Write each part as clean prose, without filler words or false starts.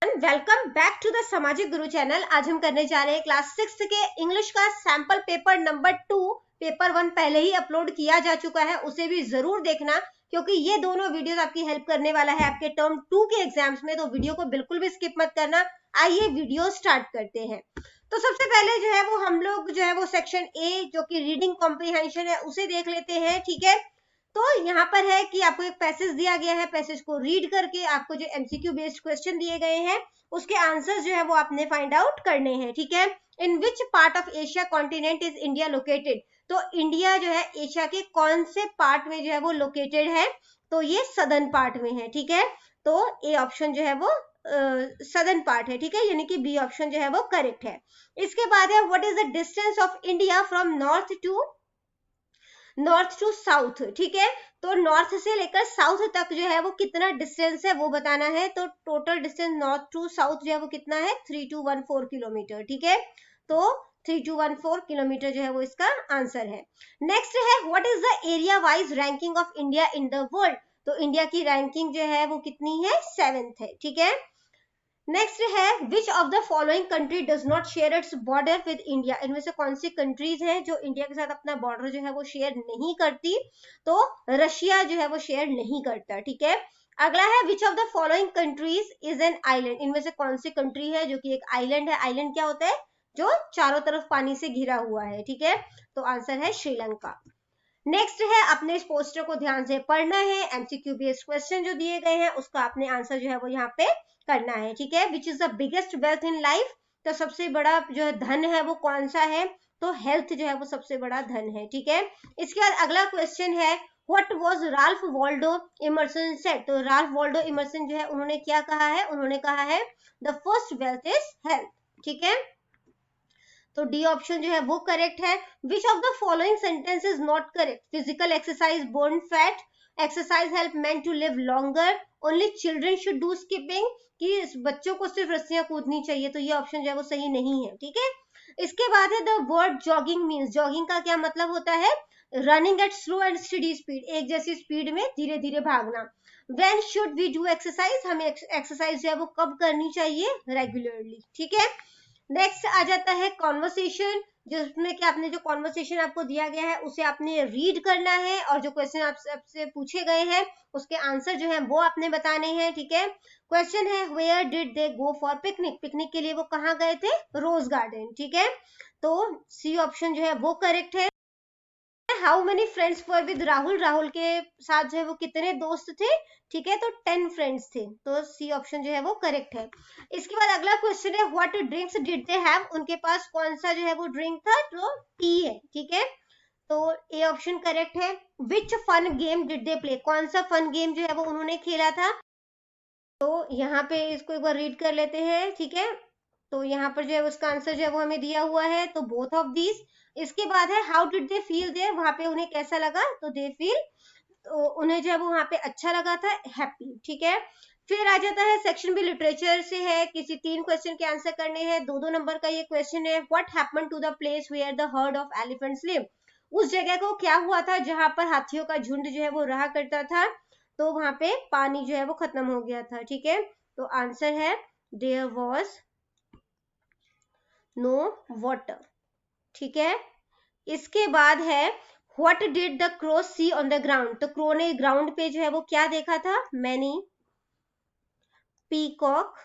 Welcome back to the सामाजिक गुरु channel. आज हम करने जा रहे हैं क्लास 6 के इंग्लिश का सैंपल पेपर नंबर 2। पेपर 1 पहले ही अपलोड किया जा चुका है, उसे भी जरूर देखना क्योंकि ये दोनों वीडियोस आपकी हेल्प करने वाला है आपके टर्म 2 के एग्जाम्स में, तो वीडियो को बिल्कुल भी स्किप मत करना। आइए वीडियो स्टार्ट करते हैं। तो सबसे पहले जो है वो हम लोग जो है वो सेक्शन ए जो कि रीडिंग कॉम्प्रिहेंशन है उसे देख लेते हैं। ठीक है, तो यहाँ पर है कि आपको एक पैसेज दिया गया है, पैसेज को रीड करके आपको जो एमसीक्यू बेस्ड क्वेश्चन दिए गए हैं उसके आंसर्स जो है वो आपने फाइंड आउट करने हैं। ठीक है, in which part of Asia continent is India located, तो इंडिया जो है एशिया के कौन से पार्ट में जो है वो लोकेटेड है, तो ये सदर्न पार्ट में है। ठीक है, तो ए ऑप्शन जो है वो सदर्न पार्ट है। ठीक है, यानी कि बी ऑप्शन जो है वो करेक्ट है। इसके बाद है what is the distance of India from north to south. ठीक है, तो नॉर्थ से लेकर साउथ तक जो है वो कितना डिस्टेंस है वो बताना है। तो total distance north to south जो है वो कितना है, 3214 किलोमीटर। ठीक है, तो 3214 किलोमीटर जो है वो इसका आंसर है। नेक्स्ट है what is the area wise ranking of India in the world, तो इंडिया की रैंकिंग जो है वो कितनी है, 7th है। ठीक है, नेक्स्ट है which of the following country does not share its border with India, इनमें से कौन सी कंट्रीज हैं जो इंडिया के साथ अपना बॉर्डर जो है वो शेयर नहीं करती, तो रशिया जो है वो शेयर नहीं करता। ठीक है, अगला है which of the following countries is an island, इनमें से कौन सी कंट्री है जो कि एक आइलैंड है। आइलैंड क्या होता है, जो चारों तरफ पानी से घिरा हुआ है। ठीक है, तो आंसर है श्रीलंका। नेक्स्ट है अपने इस पोस्टर को ध्यान से पढ़ना है, एमसीक्यू बेस्ड क्वेश्चन जो दिए गए हैं उसका आपने आंसर जो है वो यहाँ पे करना है। ठीक है, which is the biggest wealth in life, तो सबसे बड़ा जो है धन है वो कौन सा है, तो हेल्थ जो है वो सबसे बड़ा धन है। ठीक है, इसके बाद अगला क्वेश्चन है what was Ralph Waldo Emerson said, तो राल्फ वॉल्डो इमर्सन जो है उन्होंने क्या कहा है, उन्होंने कहा है the first wealth is health. ठीक है, तो डी ऑप्शन जो है वो करेक्ट है। Which of the following sentence is not correct, physical exercise burn fat, exercise help man to live longer, only children should do skipping, कि बच्चों को सिर्फ रस्सियां कूदनी चाहिए, तो ये ऑप्शन जो है वो सही नहीं है। ठीक है, इसके बाद है the word jogging means, jogging का क्या मतलब होता है, running at slow and steady speed, एक जैसी स्पीड में धीरे धीरे भागना। When should we do exercise, हमें एक्सरसाइज जो है वो कब करनी चाहिए, रेगुलरली। ठीक है, नेक्स्ट आ जाता है कॉन्वर्सेशन, जिसमें कि आपने जो कॉन्वर्सेशन आपको दिया गया है उसे आपने रीड करना है और जो क्वेश्चन आपसे पूछे गए हैं उसके आंसर जो है वो आपने बताने हैं। ठीक है, क्वेश्चन है where did they go for picnic, picnic के लिए वो कहाँ गए थे, रोज गार्डन। ठीक है, तो सी ऑप्शन जो है वो करेक्ट है। How many friends were with Rahul, Rahul के साथ जो है वो कितने दोस्त थे, ठीक है, तो 10 फ्रेंड्स थे, तो सी ऑप्शन जो है वो करेक्ट है। इसके बाद अगला क्वेश्चन है what drinks did they have, उनके पास कौन सा जो है वो ड्रिंक था, तो टी है। ठीक है, तो ए ऑप्शन करेक्ट है। Which fun game did they play, कौन सा फन गेम जो है वो उन्होंने खेला था, तो यहाँ पे इसको एक बार रीड कर लेते हैं। ठीक है, तो यहाँ पर जो है उसका आंसर जो है वो हमें दिया हुआ है, तो बोथ ऑफ दीज। इसके बाद है how did they feel there, वहां पे उन्हें कैसा लगा, तो दे फील, तो उन्हें जो है वो वहां पे अच्छा लगा था, हैप्पी। ठीक है, फिर आ जाता है सेक्शन भी लिटरेचर से है, किसी 3 क्वेश्चन के आंसर करने हैं। 2-2 नंबर का ये क्वेश्चन है what happened to the place where the herd of elephants live, उस जगह को क्या हुआ था जहां पर हाथियों का झुंड जो है वो रहा करता था, तो वहां पे पानी जो है वो खत्म हो गया था। ठीक है, तो आंसर है देयर वाज नो वाटर। ठीक है, इसके बाद है what did the crow see on the ground, तो क्रो ने ग्राउंड पे जो है वो क्या देखा था, मैनी पीकॉक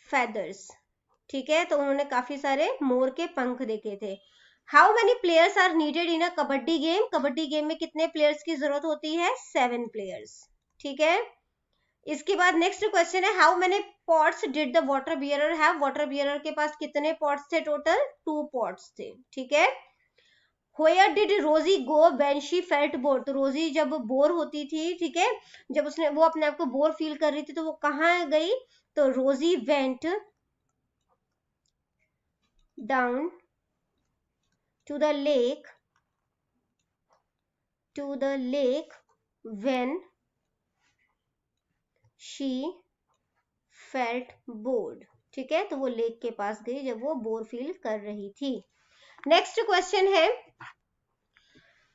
फेदर्स। ठीक है, तो उन्होंने काफी सारे मोर के पंख देखे थे। How many players are needed in a kabaddi game, kabaddi game में कितने प्लेयर्स की जरूरत होती है, 7 प्लेयर्स। ठीक है, इसके बाद नेक्स्ट क्वेश्चन है how many pots did the water bearer have, water bearer के पास कितने पॉट्स थे, टोटल 2 पॉट्स थे। ठीक है, Where did रोजी गो when she felt bored, तो रोजी जब बोर होती थी, ठीक है, जब उसने वो अपने आप को बोर फील कर रही थी तो वो कहाँ गई, तो Rosie went down to the lake when she felt bored। ठीक है, तो वो लेक के पास गई जब वो बोर फील कर रही थी। नेक्स्ट क्वेश्चन है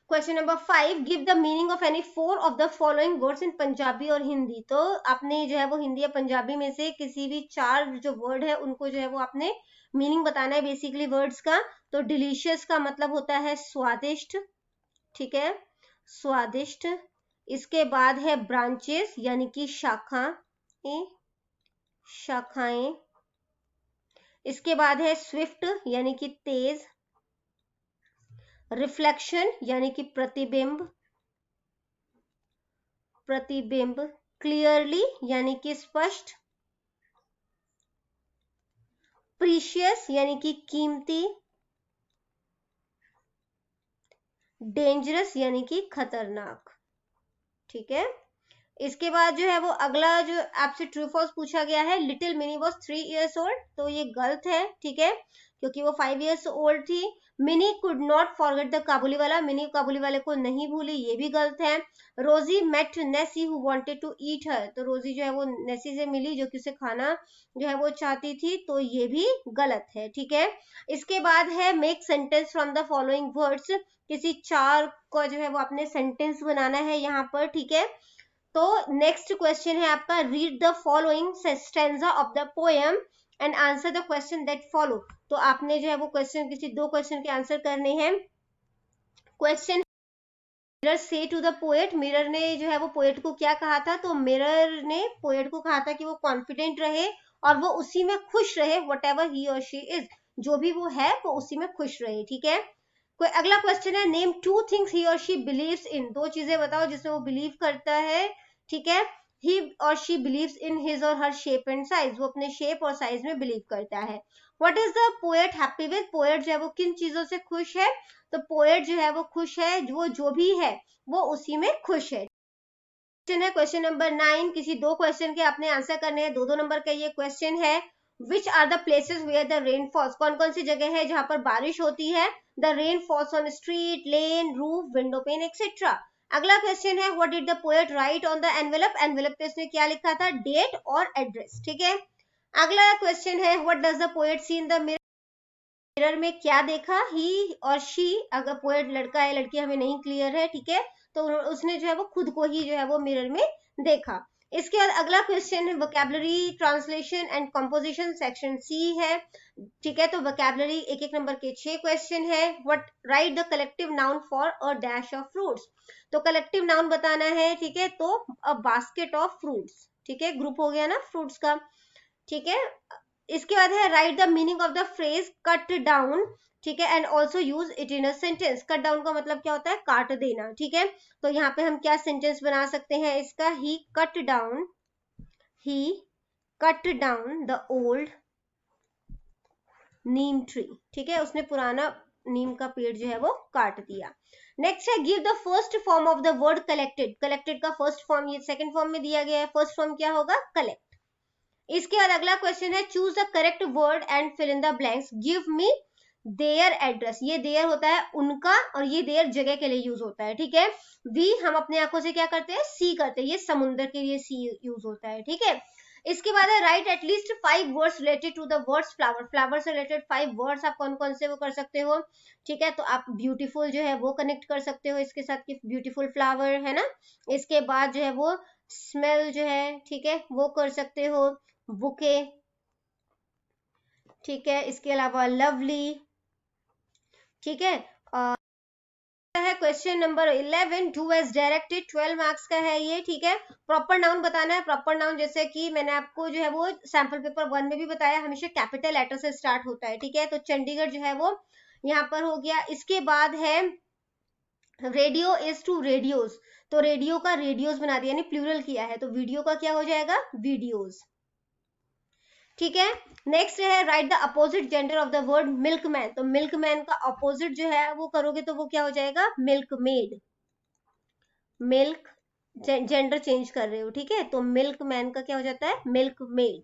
question number 5, give the meaning of any 4 of the following words in Punjabi और हिंदी। तो आपने जो है वो हिंदी या पंजाबी में से किसी भी 4 जो वर्ड है उनको जो है वो आपने मीनिंग बताना है बेसिकली वर्ड्स का। तो डिलीशियस का मतलब होता है स्वादिष्ट, ठीक है, स्वादिष्ट। इसके बाद है ब्रांचेस यानी कि शाखाएं। इसके बाद है स्विफ्ट यानी कि तेज। रिफ्लेक्शन यानी कि प्रतिबिंब, क्लियरली यानी कि स्पष्ट। प्रीशियस यानी कि कीमती। डेंजरस यानी कि खतरनाक, ठीक है। इसके बाद जो है वो अगला जो आपसे ट्रू फॉल्स पूछा गया है, little mini was 3 years old, तो ये गलत है, ठीक है, क्योंकि वो 5 years old थी। Mini could not forget the Kabuliwala, Mini काबुली वाले को नहीं भूली, ये भी गलत है। Rosie met Nessie who wanted to eat her, तो रोजी जो है वो नेसी से मिली जो कि उसे खाना जो है वो चाहती थी, तो ये भी गलत है, ठीक है। इसके बाद है make sentence from the following words, किसी 4 को जो है वो आपने सेंटेंस बनाना है यहाँ पर, ठीक है। तो नेक्स्ट क्वेश्चन है आपका, read the following stanza of the poem and answer the question that follow. तो आपने जो है वो क्वेश्चन, किसी 2 क्वेश्चन के आंसर करने हैं। क्वेश्चन, मिरर से टू द पोएट, मिरर ने जो है वो पोएट को क्या कहा था, तो मिरर ने पोएट को कहा था कि वो कॉन्फिडेंट रहे और वो उसी में खुश रहे, वट एवर ही और शी इज, जो भी वो है वो उसी में खुश रहे, ठीक है। कोई अगला क्वेश्चन है, नेम 2 थिंग्स ही और शी बिलीव्स इन, 2 चीजें बताओ जिसमें वो बिलीव करता है, ठीक है। ही और शी बिलीव्स इन हिज और हर शेप एंड साइज, वो अपने शेप और साइज में बिलीव करता है। What is the poet happy with, poet जो है वो किन चीजों से खुश है, तो पोएट जो है वो खुश है, वो जो भी है वो उसी में खुश है। क्वेश्चन है क्वेश्चन नंबर 9, किसी 2 क्वेश्चन के आपने आंसर करने हैं, 2-2 नंबर का ये क्वेश्चन है। Which are the places where the rain falls, कौन कौन सी जगह है जहां पर बारिश होती है, the rain falls on street, lane, roof, window pane etcetera. अगला क्वेश्चन है, what did the poet right on the envelope, envelope पे उसने क्या लिखा था, डेट और एड्रेस, ठीक है। अगला क्वेश्चन है, what does the poet see in the mirror, mirror में क्या देखा, ही और शी, अगर पोएट लड़का है लड़की हमें नहीं क्लियर है, ठीक है, तो उसने जो है वो खुद को ही जो है वो मिरर में देखा। इसके बाद अगला क्वेश्चन है vocabulary translation and composition, section C है, ठीक है। तो वोकैबुलरी 1-1 नंबर के 6 क्वेश्चन है। What, right the collective noun for a dash of fruits, तो कलेक्टिव नाउन बताना है, ठीक है, तो अ बास्केट ऑफ फ्रूट्स, ठीक है, ग्रुप हो गया ना फ्रूट्स का, ठीक है। इसके बाद है right the meaning of the phrase cut down, ठीक है, and also use it in a sentence. Cut down का मतलब क्या होता है, काट देना, ठीक है। तो यहाँ पे हम क्या सेंटेंस बना सकते हैं इसका, he cut down the old neem tree, ठीक है, उसने पुराना नीम का पेड़ जो है वो काट दिया। नेक्स्ट है, give the first form of the word collected, collected का फर्स्ट फॉर्म ये सेकंड फॉर्म में दिया गया है, फर्स्ट फॉर्म क्या होगा, कलेक्ट। इसके बाद अगला क्वेश्चन है, choose the correct word and fill in the blanks, give me their address, ये देयर होता है उनका और ये देयर जगह के लिए यूज होता है, ठीक है। वी हम अपने आंखों से क्या करते हैं, सी करते हैं, ये समुद्र के लिए सी यूज होता है, ठीक है। इसके बाद है write at least 5 words related to the words flower, flower से रिलेटेड 5 वर्ड्स आप कौन कौन से वो कर सकते हो, ठीक है। तो आप ब्यूटीफुल जो है वो कनेक्ट कर सकते हो इसके साथ कि ब्यूटीफुल फ्लावर है ना। इसके बाद जो है वो स्मेल जो है, ठीक है, वो कर सकते हो, बुके, ठीक है। इसके अलावा लवली, ठीक है। है question number 11, do as directed, 12 marks का है ये, ठीक है। प्रॉपर नाउन बताना है, प्रॉपर नाउन जैसे कि मैंने आपको जो है वो सैंपल पेपर 1 में भी बताया, हमेशा कैपिटल लेटर से स्टार्ट होता है, ठीक है। तो चंडीगढ़ जो है वो यहाँ पर हो गया। इसके बाद है रेडियो इज टू रेडियोज, तो रेडियो का रेडियोज बना दिया, यानी प्लूरल किया है, तो वीडियो का क्या हो जाएगा, वीडियोज, ठीक है। नेक्स्ट है right the opposite gender of the word milkman, तो मिल्कमैन का अपोजिट जो है वो करोगे तो वो क्या हो जाएगा, मिल्कमेड, मिल्क जेंडर चेंज कर रहे हो, ठीक है, तो मिल्कमैन का क्या हो जाता है, मिल्कमेड।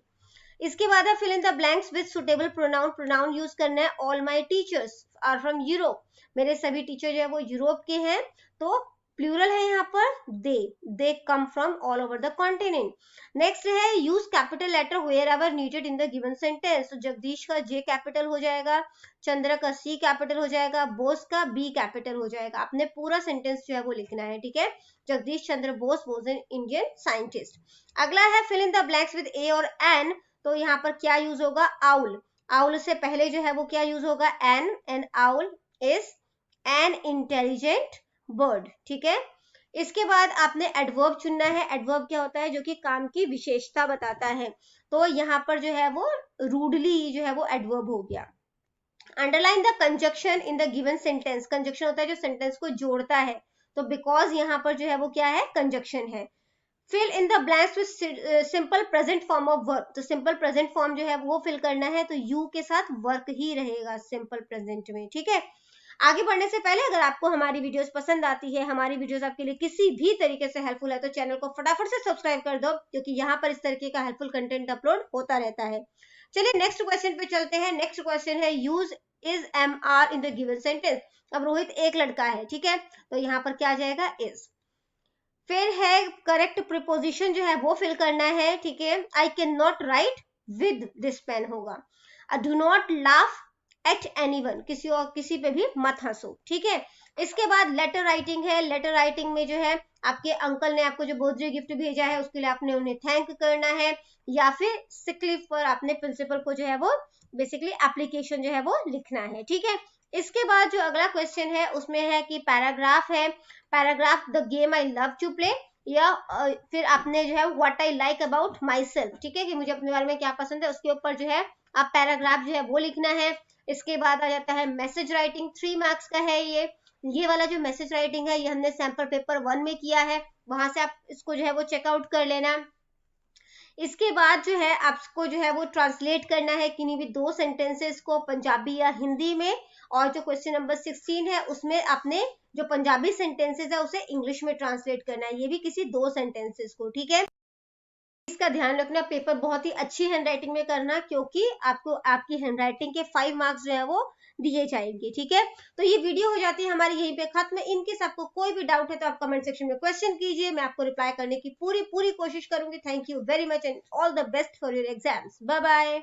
इसके बाद है fill in the blanks with suitable pronoun, pronoun use करना है, all my teachers are from Europe, मेरे सभी टीचर जो है वो यूरोप के हैं, तो प्लूरल है यहाँ पर they come from all over the continent. Next है use capital letter wherever needed in the given sentence. तो जगदीश का जे कैपिटल हो जाएगा, चंद्र का सी कैपिटल हो जाएगा, बोस का बी कैपिटल हो जाएगा। आपने पूरा सेंटेंस जो है वो लिखना है, ठीक है। Jagdish Chandra Bose was an Indian scientist. अगला है fill in the blanks with a और एन। तो यहाँ पर क्या यूज होगा, आउल। आउल से पहले जो है वो क्या यूज होगा, an, and owl is an intelligent bird, ठीक है। इसके बाद आपने एडवर्ब चुनना है। एडवर्ब क्या होता है, जो कि काम की विशेषता बताता है। तो यहाँ पर जो है वो रूडली जो है वो एडवर्ब हो गया। Underline the conjunction in the given sentence. Conjunction होता है जो सेंटेंस को जोड़ता है, तो बिकॉज यहाँ पर जो है वो क्या है, कंजक्शन है। Fill in the blanks with simple present form of verb. तो सिंपल प्रेजेंट फॉर्म जो है वो फिल करना है, तो यू के साथ वर्क ही रहेगा सिंपल प्रेजेंट में, ठीक है। आगे बढ़ने से पहले अगर आपको हमारी वीडियोस पसंद आती है, हमारी वीडियोस आपके लिए किसी भी तरीके से हेल्पफुल है, तो चैनल को फटाफट से सब्सक्राइब कर दो, क्योंकि यहाँ पर इस तरीके का हेल्पफुल कंटेंट अपलोड होता रहता है। चलिए नेक्स्ट क्वेश्चन पे चलते हैं। नेक्स्ट क्वेश्चन है use is am are in the given sentence. अब रोहित एक लड़का है, ठीक है, तो यहाँ पर क्या आ जाएगा, इज। फिर है करेक्ट प्रिपोजिशन जो है वो फिल करना है, ठीक है। I can not write with this pen होगा। Do not laugh at anyone, किसी पे भी मत हंसो, ठीक है। इसके बाद लेटर राइटिंग है। लेटर राइटिंग में जो है आपके अंकल ने आपको जो बर्थडे गिफ्ट भेजा है उसके लिए आपने उन्हें थैंक करना है, या फिर सिक लीव पर आपने प्रिंसिपल को जो है वो बेसिकली एप्लीकेशन जो है वो लिखना है, ठीक है। इसके बाद जो अगला क्वेश्चन है उसमें है कि पैराग्राफ है। Paragraph the game I love to play, या फिर आपने जो है what I like about myself, ठीक है, कि मुझे अपने बारे में क्या पसंद है, उसके ऊपर जो है आप पैराग्राफ जो है वो लिखना है। इसके बाद आ जाता है मैसेज राइटिंग। 3 मार्क्स का है ये वाला जो मैसेज राइटिंग है ये हमने सैंपल पेपर 1 में किया है, वहां से आप इसको जो है वो चेकआउट कर लेना। इसके बाद जो है आपको जो है वो ट्रांसलेट करना है किन्हीं भी 2 सेंटेंसेस को पंजाबी या हिंदी में, और जो क्वेश्चन नंबर 16 है उसमें आपने जो पंजाबी सेंटेंसेस है उसे इंग्लिश में ट्रांसलेट करना है, ये भी किसी 2 सेंटेंसेस को, ठीक है। इसका ध्यान रखना, पेपर बहुत ही अच्छी हैंडराइटिंग में करना, क्योंकि आपको आपकी हैंडराइटिंग के 5 मार्क्स जो है वो दिए जाएंगे, ठीक है। तो ये वीडियो हो जाती है हमारी यहीं पे खत्म। इनकेस आपको कोई भी डाउट है तो आप कमेंट सेक्शन में क्वेश्चन कीजिए, मैं आपको रिप्लाई करने की पूरी कोशिश करूंगी। Thank you very much and all the best for your exams. Bye bye.